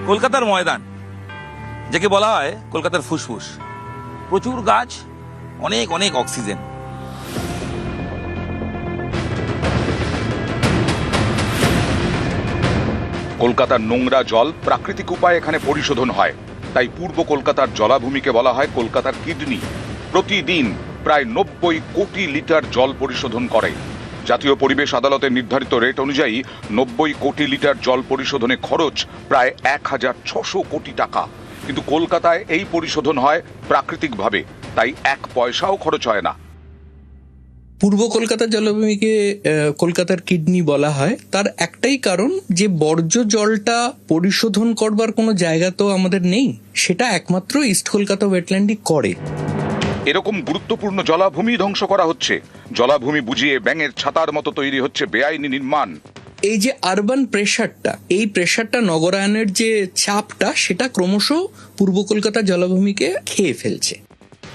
কলকাতার ময়দান, যাকে বলা হয় কলকাতার ফুসফুস, প্রচুর গাছ, অনেক অনেক অক্সিজেন। কলকাতার নোংরা জল প্রাকৃতিক উপায়ে এখানে পরিশোধন হয়, তাই পূর্ব কলকাতার জলাভূমিকে বলা হয় কলকাতার কিডনি। প্রতিদিন প্রায় 90 কোটি লিটার জল পরিশোধন করে। জাতীয় পরিবেশ আদালতের নির্ধারিত রেট অনুযায়ী 90 কোটি লিটার জল পরিশোধনে খরচ প্রায় 1600 কোটি টাকা। কিন্তু কলকাতায় এই পরিশোধন হয় প্রাকৃতিকভাবে, তাই 1 পয়সাও খরচ হয় না। পূর্ব কলকাতার জলাভূমিকে কলকাতার কিডনি বলা হয়, তার একটাই কারণ যে বর্জ্য জলটা পরিশোধন করবার কোনো জায়গা তো আমাদের নেই, সেটা একমাত্র ইস্ট কলকাতা ওয়েটল্যান্ডই করে। এরকম গুরুত্বপূর্ণ জলাভূমি ধ্বংস করা হচ্ছে। জলাভূমি বুঝিয়ে ব্যাঙের ছাতার মতো তৈরি হচ্ছে বেআইনি নির্মাণ। এই যে আরবান প্রেশারটা, এই প্রেশারটা, নগরায়নের যে চাপটা, সেটা ক্রমশ পূর্ব কলকাতা জলাভূমিকে খেয়ে ফেলছে।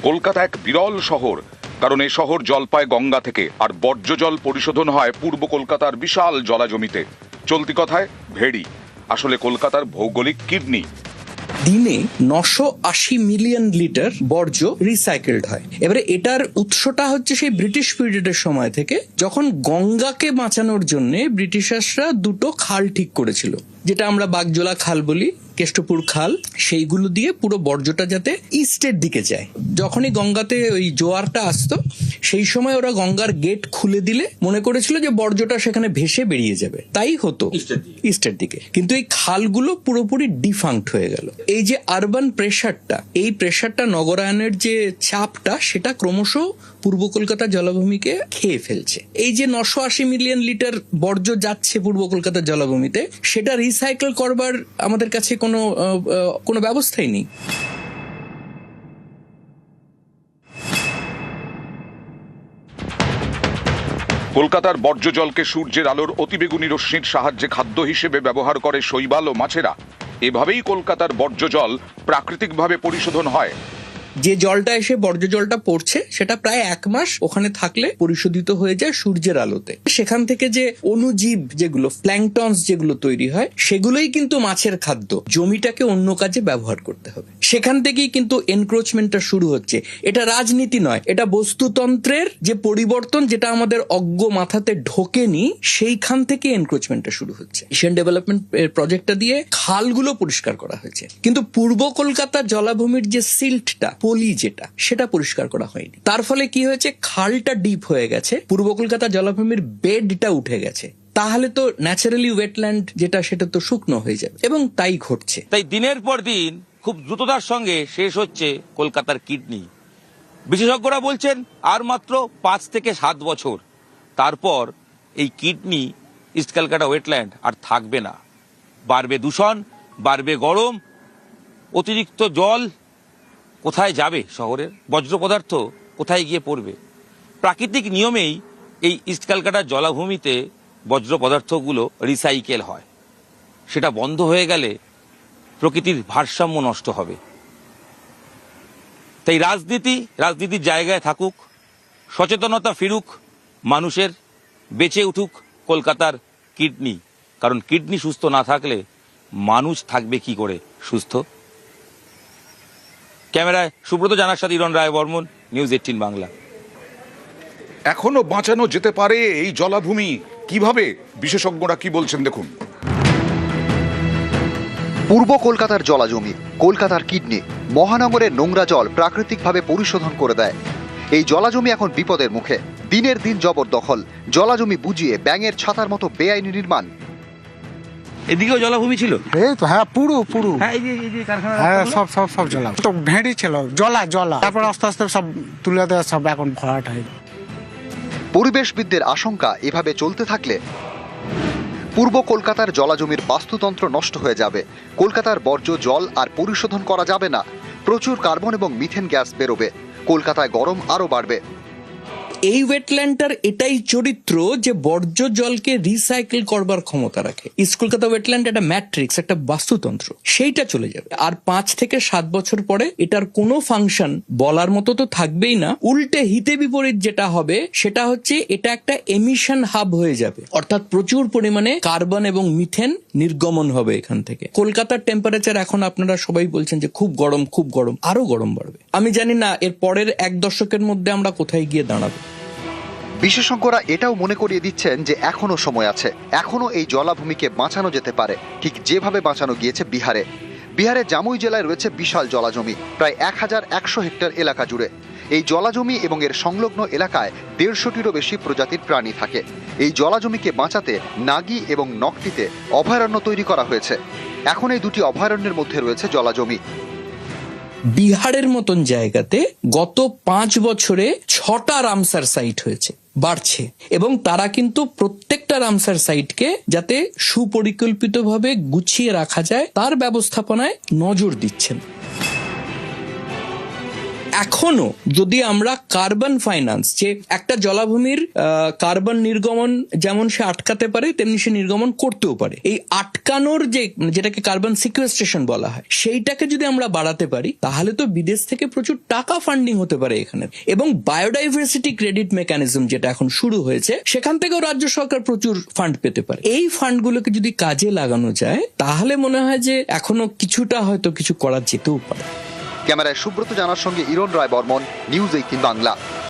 কলকাতা এক বিরল শহর, কারণ এই শহর জল পায় গঙ্গা থেকে, আর বর্জ্য জল পরিশোধন হয় পূর্ব কলকাতার বিশাল জলাজমিতে। চলতি কথায় ভেড়ি, আসলে কলকাতার ভৌগোলিক কিডনি। দিনে 980 মিলিয়ন লিটার বর্জ্য রিসাইকেলড হয়। এবারে এটার উৎসটা হচ্ছে সেই ব্রিটিশ পিরিয়ডের সময় থেকে, যখন গঙ্গাকে বাঁচানোর জন্য ব্রিটিশার্সরা দুটো খাল ঠিক করেছিল, যেটা আমরা বাগজোলা খাল বলি, কেষ্টপুর খাল। সেইগুলো দিয়ে পুরো বর্জ্যটা যাতে ইস্টের দিকে যায়। যখনই গঙ্গাতে ওই জোয়ারটা আসতো, সেই সময় ওরা গঙ্গার গেট খুলে দিলে মনে করেছিল যে বর্জ্যটা সেখানে ভেসে বেরিয়ে যাবে, তাই হতো ইস্টের দিকে। কিন্তু এই খালগুলো পুরোপুরি ডিফাঙ্ক্ট হয়ে গেল। এই যে আরবান প্রেশারটা, এই প্রেশারটা, নগরায়নের যে চাপটা, সেটা ক্রমশ পূর্ব কলকাতা জলাভূমিকে খেয়ে ফেলছে। এই যে 980 মিলিয়ন লিটার বর্জ্য যাচ্ছে পূর্ব কলকাতা জলাভূমিতে, সেটা রিসাইকেল করবার আমাদের কাছে কোনো ব্যবস্থাই নেই। কলকাতার বর্জ্য জলকে সূর্যের আলোর অতিবেগুনি রশ্মির সাহায্যে খাদ্য হিসেবে ব্যবহার করে শৈবাল ও মাছেরা। এভাবেই কলকাতার বর্জ্য জল প্রাকৃতিকভাবে পরিশোধন হয়। যে জলটা এসে বর্জ্য জলটা পড়ছে, সেটা প্রায় 1 মাস ওখানে থাকলে পরিশোধিত হয়ে যায় সূর্যের আলোতে। সেখান থেকে যে অণুজীব, যেগুলো প্ল্যাঙ্কটনস যেগুলো তৈরি হয়, সেগুলোই কিন্তু মাছের খাদ্য। জমিটাকে অন্য কাজে ব্যবহার করতে হবে। সেখান থেকেই কিন্তু এনক্রোচমেন্টটা শুরু হচ্ছে। এটা রাজনীতি নয়, এটা বস্তুতন্ত্রের যে পরিবর্তন, যেটা আমাদের অজ্ঞ মাথাতে ঢোকেনি, সেইখান থেকে এনক্রোচমেন্টটা শুরু হচ্ছে। এশিয়ান ডেভেলপমেন্ট প্রজেক্টটা দিয়ে খালগুলো পরিষ্কার করা হয়েছে, কিন্তু পূর্ব কলকাতা জলাভূমির যে সিল্টটা, পলি যেটা, সেটা পরিষ্কার করা হয়নি। তার ফলে কি হয়েছে, খালটা ডিপ হয়ে গেছে, পূর্ব কলকাতা জলাভূমির বেডটা উঠে গেছে। তাহলে তো ন্যাচারালি ওয়েটল্যান্ড যেটা, সেটা তো শুকনো হয়ে যাবে, এবং তাই ঘটছে। তাই দিনের পর দিন খুব দ্রুততার সঙ্গে শেষ হচ্ছে কলকাতার কিডনি। বিশেষজ্ঞরা বলছেন আর মাত্র 5 থেকে 7 বছর, তারপর এই কিডনি ইস্ট ক্যালকাটা ওয়েটল্যান্ড আর থাকবে না। বাড়বে দূষণ, বাড়বে গরম, অতিরিক্ত জল কোথায় যাবে? শহরের বজ্র পদার্থ কোথায় গিয়ে পড়বে? প্রাকৃতিক নিয়মেই এই ইস্ট ক্যালকাটার জলাভূমিতে বজ্র পদার্থগুলো রিসাইকেল হয়। সেটা বন্ধ হয়ে গেলে প্রকৃতির ভারসাম্য নষ্ট হবে। তাই রাজনীতির জায়গায় থাকুক, সচেতনতা ফিরুক মানুষের, বেঁচে উঠুক কলকাতার কিডনি। কারণ কিডনি সুস্থ না থাকলে মানুষ থাকবে কি করে সুস্থ? ক্যামেরায় সুব্রত জানার সাথে ইরণ রায় বর্মন, নিউজ 18 বাংলা। এখনো বাঁচানো যেতে পারে এই জলাভূমি, কিভাবে? বিশেষজ্ঞরা কি বলছেন দেখুন। পূর্ব কলকাতার জলাজমি, কলকাতার কিডনি। মহানগরের নোংরা জল প্রাকৃতিকভাবে পরিশোধন করে দেয়। এই জলাজমি এখন বিপদের মুখে। দিনের দিন জবরদখল, জলাজমি বুঝিয়ে ব্যাঙের ছাতার মতো বেআইনি নির্মাণ। এদিকেও জলাভূমি ছিল? এই তো, হ্যাঁ, পুরো হ্যাঁ, এই যে কারখানা, হ্যাঁ, সব জলা তো ভেড়ি ছিল, জলা। তারপর আস্তে আস্তে সব তুলে দেওয়া, সব এখন ভরাট হয়। পরিবেশবিদদের আশঙ্কা, এভাবে চলতে থাকলে পূর্ব কলকাতার জলাজমির বাস্তুতন্ত্র নষ্ট হয়ে যাবে। কলকাতার বর্জ্য জল আর পরিশোধন করা যাবে না। প্রচুর কার্বন এবং মিথেন গ্যাস বেরোবে। কলকাতায় গরম আরও বাড়বে। এই ওয়েটল্যান্ডটার এটাই চরিত্র যে বর্জ্য জলকে রিসাইকেল করবার ক্ষমতা রাখে। ইস্ট কলকাতা ওয়েটল্যান্ড একটা ম্যাট্রিক্স, একটা বাস্তুতন্ত্র, সেইটা চলে যাবে। আর 5 থেকে 7 বছর পরে এটার কোনো ফাংশন বলার মতো তো থাকবেই না। উল্টে হিতে বিপরীত যেটা হবে সেটা হচ্ছে এটা একটা এমিশন হাব হয়ে যাবে, অর্থাৎ প্রচুর পরিমাণে কার্বন এবং মিথেন নির্গমন হবে এখান থেকে। কলকাতার টেম্পারেচার এখন আপনারা সবাই বলছেন যে খুব গরম, খুব গরম, আরো গরম বাড়বে। আমি জানি না এর পরের 1 দশকের মধ্যে আমরা কোথায় গিয়ে দাঁড়াবো। বিশেষজ্ঞরা এটাও মনে করিয়ে দিচ্ছেন যে এখনো সময় আছে, এখনো এই জলাভূমিকে বাঁচানো যেতে পারে, ঠিক যেভাবে বাঁচানো গিয়েছে বিহারে। বিহারের জামুই জেলায় রয়েছে বিশাল জলাজমি, প্রায় 1100 হেক্টর এলাকা জুড়ে। এই জলাজমি এবং এর সংলগ্ন এলাকায় 150টিরও বেশি প্রজাতির প্রাণী থাকে। এই জলাজমিকে বাঁচাতে নাগি এবং নকটিতে অভয়ারণ্য তৈরি করা হয়েছে। এখন এই দুটি অভয়ারণ্যের মধ্যে রয়েছে জলাজমি। বিহারের মতন জায়গাতে গত 5 বছরে 6টা রামসার সাইট হয়েছে, বাড়ছে, এবং তারা কিন্তু প্রত্যেকটা রামসার সাইটকে যাতে সুপরিকল্পিতভাবে গুছিয়ে রাখা যায় তার ব্যবস্থাপনায় নজর দিচ্ছেন। এখনো যদি আমরা কার্বন ফাইন্যান্স, যে একটা জলাভূমির কার্বন নির্গমন যেমন সে আটকাতে পারে তেমনি সে নির্গমন করতেও পারে, এই আটকানোর যেটাকে কার্বন সিকুয়েস্ট্রেশন বলা হয়, সেইটাকে যদি আমরা বাড়াতে পারি তাহলে তো বিদেশ থেকে প্রচুর টাকা ফান্ডিং হতে পারে এখানে। এবং বায়োডাইভার্সিটি ক্রেডিট মেকানিজম যেটা এখন শুরু হয়েছে, সেখান থেকেও রাজ্য সরকার প্রচুর ফান্ড পেতে পারে। এই ফান্ডগুলোকে যদি কাজে লাগানো যায় তাহলে মনে হয় যে এখনো কিছুটা হয়তো কিছু করা যেতেও পারে। ক্যামেরায় সুব্রত জানার সঙ্গে ইরণ রায় বর্মন, নিউজ 18 বাংলা।